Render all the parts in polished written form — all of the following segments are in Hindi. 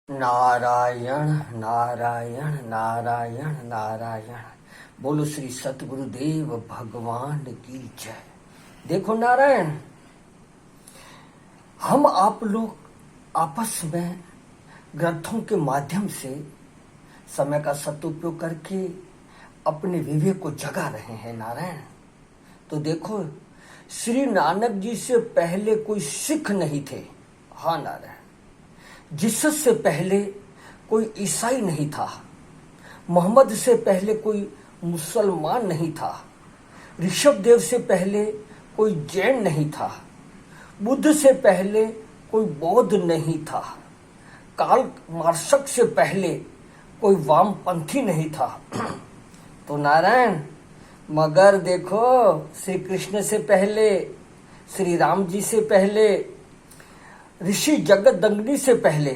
नारायण नारायण नारायण नारायण। बोलो श्री सतगुरुदेव भगवान की जय। देखो नारायण, हम आप लोग आपस में ग्रंथों के माध्यम से समय का सदुपयोग करके अपने विवेक को जगा रहे हैं नारायण। तो देखो, श्री नानक जी से पहले कोई सिख नहीं थे। हाँ नारायण, जिसस से पहले कोई ईसाई नहीं था, मोहम्मद से पहले कोई मुसलमान नहीं था, ऋषभ देव से पहले कोई जैन नहीं था, बुद्ध से पहले कोई बौद्ध नहीं था, कार्ल मार्क्स से पहले कोई वामपंथी नहीं था। तो नारायण, मगर देखो, श्री कृष्ण से पहले, श्री राम जी से पहले, ऋषि जगदग्नि से पहले,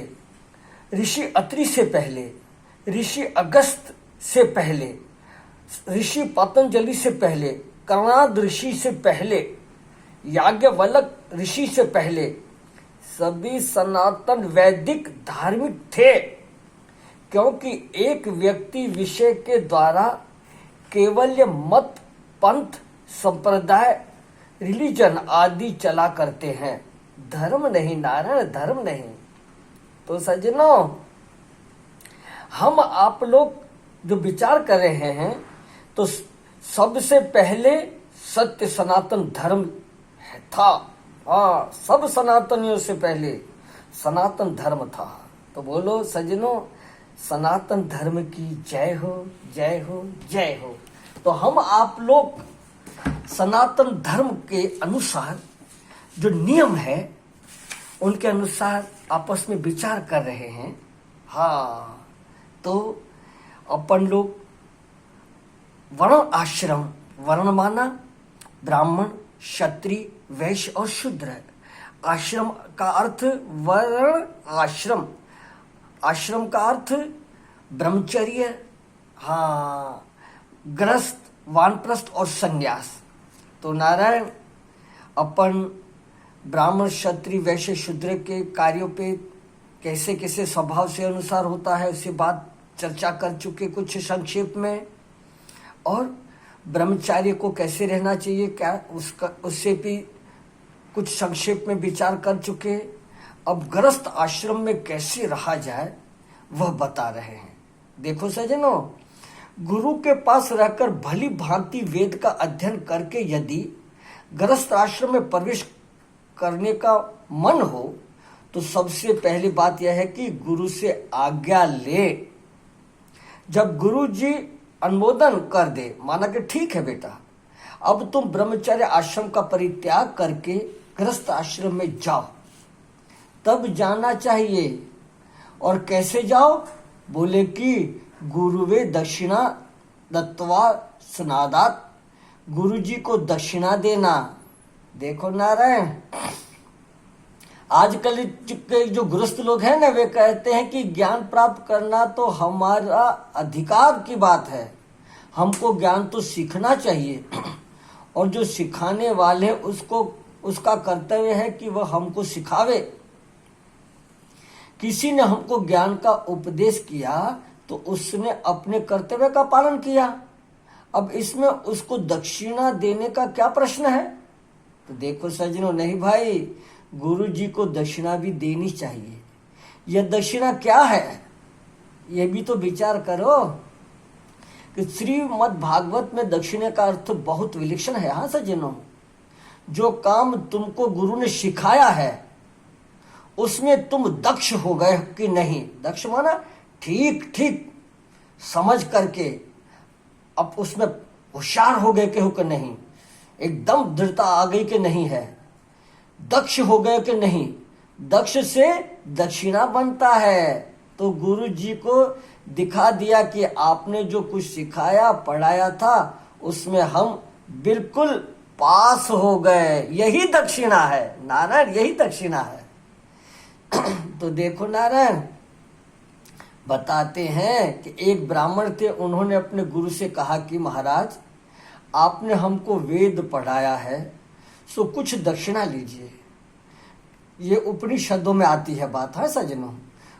ऋषि अत्रि से पहले, ऋषि अगस्त से पहले, ऋषि पतंजलि से पहले, कणाद ऋषि से पहले, याज्ञवल्क ऋषि से पहले सभी सनातन वैदिक धार्मिक थे। क्योंकि एक व्यक्ति विषय के द्वारा केवल मत, पंथ, संप्रदाय, रिलीजन आदि चला करते हैं, धर्म नहीं नारायण, धर्म नहीं। तो सज्जनों, हम आप लोग जो विचार कर रहे हैं, तो सबसे पहले सत्य सनातन धर्म था। हाँ, सब सनातनियों से पहले सनातन धर्म था। तो बोलो सज्जनों, सनातन धर्म की जय हो, जय हो, जय हो। तो हम आप लोग सनातन धर्म के अनुसार जो नियम है उनके अनुसार आपस में विचार कर रहे हैं। हाँ, तो अपन लोग वर्ण आश्रम, वर्ण माना ब्राह्मण, क्षत्रिय, वैश्य और शूद्र। आश्रम का अर्थ वर्ण आश्रम, आश्रम का अर्थ ब्रह्मचर्य, हाँ, गृहस्थ, वानप्रस्थ और संन्यास। तो नारायण, अपन ब्राह्मण, क्षत्रिय, वैश्य, शूद्र के कार्यों पे कैसे कैसे स्वभाव से अनुसार होता है उसे बात चर्चा कर चुके कुछ संक्षेप में। और ब्रह्मचार्य को कैसे रहना चाहिए, क्या उसका, उससे भी कुछ संक्षेप में विचार कर चुके। अब गृहस्थ आश्रम में कैसे रहा जाए वह बता रहे हैं। देखो सज्जनों, गुरु के पास रहकर भली भांति वेद का अध्ययन करके यदि गृहस्थ आश्रम में प्रवेश करने का मन हो, तो सबसे पहली बात यह है कि गुरु से आज्ञा ले। जब गुरु जी अनुमोदन कर दे, माना कि ठीक है बेटा, अब तुम ब्रह्मचर्य आश्रम का परित्याग करके गृहस्थ आश्रम में जाओ, तब जाना चाहिए। और कैसे जाओ? बोले कि गुरुवे दक्षिणा दत्वा स्नादात, गुरु जी को दक्षिणा देना। देखो नारायण, आजकल के जो गृहस्थ लोग हैं ना, वे कहते हैं कि ज्ञान प्राप्त करना तो हमारा अधिकार की बात है, हमको ज्ञान तो सीखना चाहिए, और जो सिखाने वाले उसको, उसका कर्तव्य है कि वह हमको सिखावे। किसी ने हमको ज्ञान का उपदेश किया तो उसने अपने कर्तव्य का पालन किया। अब इसमें उसको दक्षिणा देने का क्या प्रश्न है? तो देखो सज्जनों, नहीं भाई, गुरु जी को दक्षिणा भी देनी चाहिए। यह दक्षिणा क्या है, यह भी तो विचार करो कि श्रीमद् भागवत में दक्षिणा का अर्थ बहुत विलक्षण है। हाँ सज्जनों, जो काम तुमको गुरु ने सिखाया है उसमें तुम दक्ष हो गए कि नहीं, दक्ष माना ठीक ठीक समझ करके अब उसमें होशियार हो गए कि नहीं, एकदम दृढ़ता आ गई कि नहीं है, दक्ष हो गए कि नहीं, दक्ष से दक्षिणा बनता है। तो गुरु जी को दिखा दिया कि आपने जो कुछ सिखाया पढ़ाया था उसमें हम बिल्कुल पास हो गए, यही दक्षिणा है नारायण, यही दक्षिणा है। तो देखो नारायण, बताते हैं कि एक ब्राह्मण थे, उन्होंने अपने गुरु से कहा कि महाराज, आपने हमको वेद पढ़ाया है, सो कुछ दक्षिणा लीजिए। ये उपनिषदों में आती है बात है सज्जनों।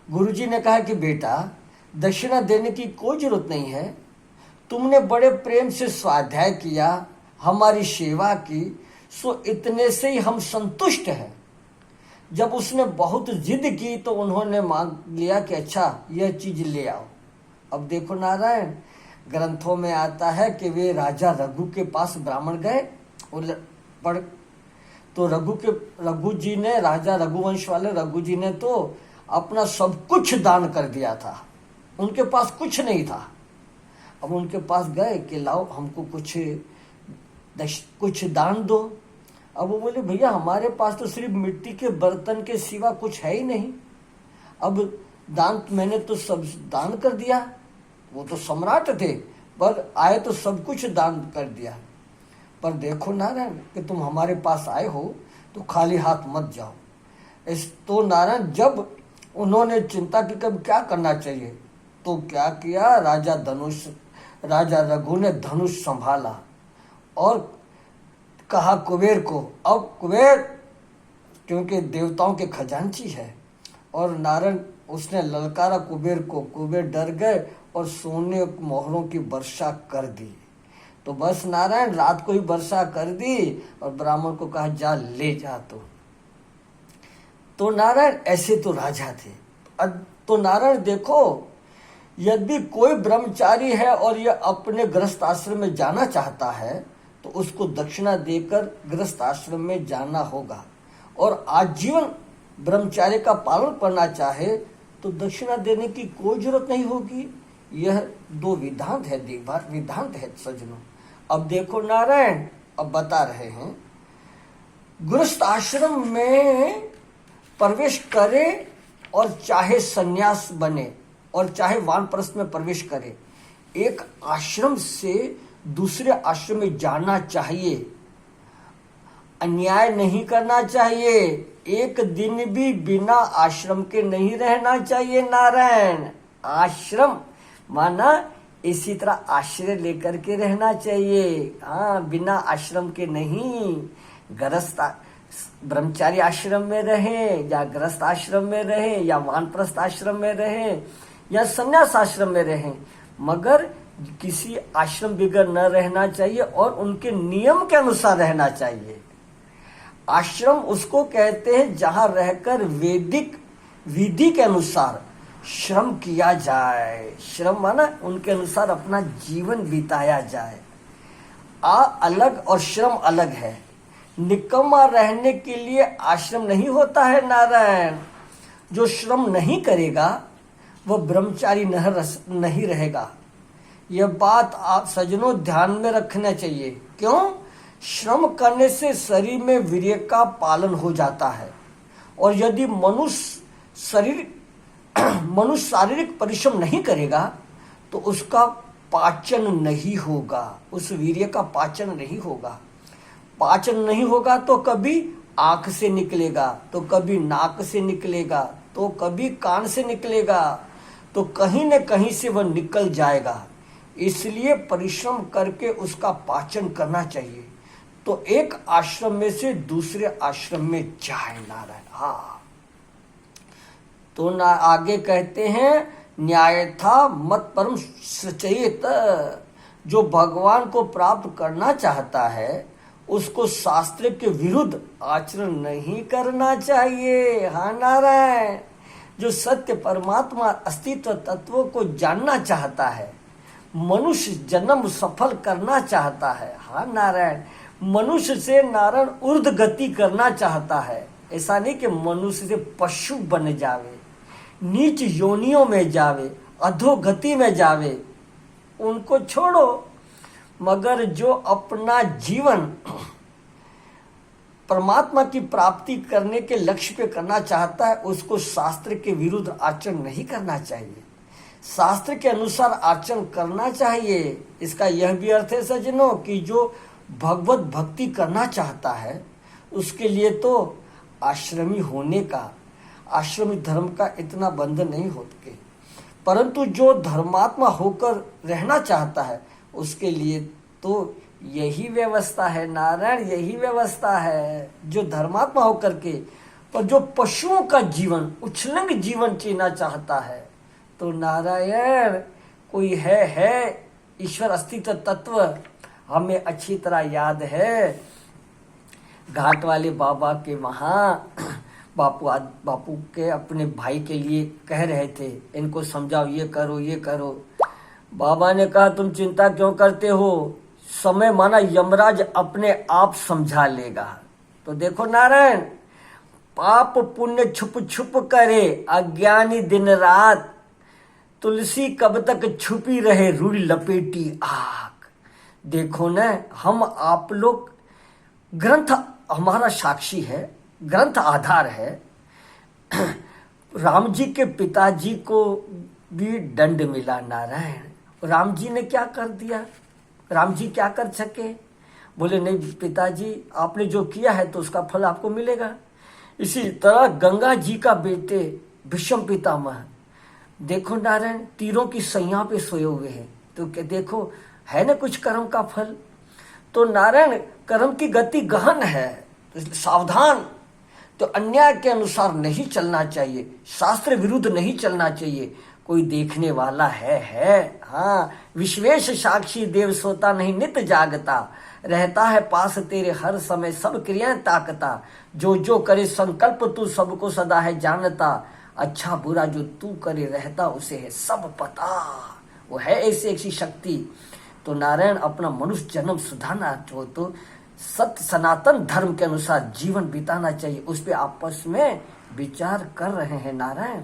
गुरुजी ने कहा कि बेटा दक्षिणा देने की कोई जरूरत नहीं है, तुमने बड़े प्रेम से स्वाध्याय किया, हमारी सेवा की, सो इतने से ही हम संतुष्ट हैं। जब उसने बहुत जिद की तो उन्होंने मांग लिया कि अच्छा यह चीज ले आओ। अब देखो नारायण, ग्रंथों में आता है कि वे राजा रघु के पास ब्राह्मण गए और पढ़ तो रघु जी ने, राजा रघुवंश वाले रघु जी ने तो अपना सब कुछ दान कर दिया था, उनके पास कुछ नहीं था। अब उनके पास गए कि लाओ हमको कुछ दान दो। अब वो बोले भैया हमारे पास तो सिर्फ मिट्टी के बर्तन के सिवा कुछ है ही नहीं, अब दान मैंने तो सब दान कर दिया। वो तो सम्राट थे, पर आए तो सब कुछ दान कर दिया। पर देखो नारायण कि तुम हमारे पास आए हो तो खाली हाथ मत जाओ। इस तो नारायण जब उन्होंने चिंता की कब क्या करना चाहिए, तो क्या किया, राजा रघु ने धनुष संभाला और कहा कुबेर को, अब कुबेर क्योंकि देवताओं के खजांची है, और नारायण उसने ललकारा कुबेर को, कुबेर डर गए और सोने मोहरों की वर्षा कर दी। तो बस नारायण रात को ही वर्षा कर दी और ब्राह्मण को कहा जा ले जा। तो नारायण ऐसे तो राजा थे। तो नारायण देखो, यदि कोई ब्रह्मचारी है और यह अपने गृहस्थ आश्रम में जाना चाहता है तो उसको दक्षिणा देकर गृहस्थ आश्रम में जाना होगा, और आजीवन ब्रह्मचार्य का पालन करना चाहे तो दक्षिणा देने की कोई जरूरत नहीं होगी। यह दो विधांत है सज्जनों। अब देखो नारायण, अब बता रहे हैं गृहस्थ आश्रम में प्रवेश करे और चाहे सन्यास बने और चाहे वानप्रस्थ में प्रवेश करे, एक आश्रम से दूसरे आश्रम में जाना चाहिए, अन्याय नहीं करना चाहिए, एक दिन भी बिना आश्रम के नहीं रहना चाहिए। नारायण आश्रम माना इसी तरह आश्रय लेकर के रहना चाहिए, हाँ बिना आश्रम के नहीं। गृहस्थ ब्रह्मचारी आश्रम में रहे या गृहस्थ आश्रम में रहे या वानप्रस्थ आश्रम में रहे या संन्यास आश्रम में रहे, मगर किसी आश्रम बिगड़ न रहना चाहिए और उनके नियम के अनुसार रहना चाहिए। आश्रम उसको कहते हैं जहां रहकर वैदिक विधि के अनुसार श्रम किया जाए, श्रम माना उनके अनुसार अपना जीवन बिताया जाए। अलग और श्रम अलग है। निकम्मा रहने के लिए आश्रम नहीं होता है नारायण। जो श्रम नहीं करेगा वह ब्रह्मचारी नहीं रहेगा। यह बात आप सज्जनों ध्यान में रखना चाहिए। क्यों? श्रम करने से शरीर में वीर्य का पालन हो जाता है, और यदि मनुष्य शारीरिक परिश्रम नहीं करेगा तो उसका पाचन नहीं होगा, उस वीर्य का पाचन नहीं होगा। पाचन नहीं होगा तो कभी आंख से निकलेगा, तो कभी नाक से निकलेगा, तो कभी कान से निकलेगा, तो कहीं न कहीं से वह निकल जाएगा। इसलिए परिश्रम करके उसका पाचन करना चाहिए। तो एक आश्रम में से दूसरे आश्रम में जाए नारायण। हाँ, तो ना आगे कहते हैं न्याय था मत परम सचेत। जो भगवान को प्राप्त करना चाहता है उसको शास्त्र के विरुद्ध आचरण नहीं करना चाहिए। हाँ नारायण, जो सत्य परमात्मा अस्तित्व तत्वों को जानना चाहता है, मनुष्य जन्म सफल करना चाहता है, हाँ नारायण, मनुष्य से नारायण ऊर्ध्व गति करना चाहता है। ऐसा नहीं कि मनुष्य से पशु बन जावे, नीच योनियों में जावे, अधोगति में जावे, उनको छोड़ो। मगर जो अपना जीवन परमात्मा की प्राप्ति करने के लक्ष्य पे करना चाहता है उसको शास्त्र के विरुद्ध आचरण नहीं करना चाहिए, शास्त्र के अनुसार आचरण करना चाहिए। इसका यह भी अर्थ है सज्जनों कि जो भगवत भक्ति करना चाहता है उसके लिए तो आश्रमी होने का, आश्रमी धर्म का इतना बंधन नहीं होते, परंतु जो धर्मात्मा होकर रहना चाहता है उसके लिए तो यही व्यवस्था है नारायण, यही व्यवस्था है। जो धर्मात्मा होकर के पर जो पशुओं का जीवन, उछलंग जीवन जीना चाहता है, तो नारायण कोई है ईश्वर अस्तित्व तत्व हमें अच्छी तरह याद है। घाट वाले बाबा के वहाँ बापू के अपने भाई के लिए कह रहे थे, इनको समझाओ, ये करो ये करो। बाबा ने कहा तुम चिंता क्यों करते हो, समय माना यमराज अपने आप समझा लेगा। तो देखो नारायण, पाप पुण्य छुप छुप करे अज्ञानी दिन रात, तुलसी कब तक छुपी रहे रुई लपेटी आग। देखो न, हम आप लोग, ग्रंथ हमारा साक्षी है, ग्रंथ आधार है। राम जी के पिताजी को भी दंड मिला नारायण। राम जी ने क्या कर दिया, राम जी क्या कर सके? बोले नहीं पिताजी, आपने जो किया है तो उसका फल आपको मिलेगा। इसी तरह गंगा जी का बेटे भीष्म पितामह, देखो नारायण, तीरों की सैया पे सोए हुए हैं, तो क्या देखो है ना कुछ कर्म का फल। तो नारायण कर्म की गति गहन है, तो सावधान। तो अन्याय के अनुसार नहीं चलना चाहिए, शास्त्र विरुद्ध नहीं चलना चाहिए। कोई देखने वाला है हाँ, विश्वेश साक्षी देव सोता नहीं नित जागता, रहता है पास तेरे हर समय सब क्रियाएं ताकता। जो जो करे संकल्प तू सबको सदा है जानता, अच्छा बुरा जो तू करे रहता उसे है सब पता। वो है ऐसी शक्ति। तो नारायण अपना मनुष्य जन्म सुधारना हो तो सत्य सनातन धर्म के अनुसार जीवन बिताना चाहिए। उस पे आपस में विचार कर रहे हैं नारायण।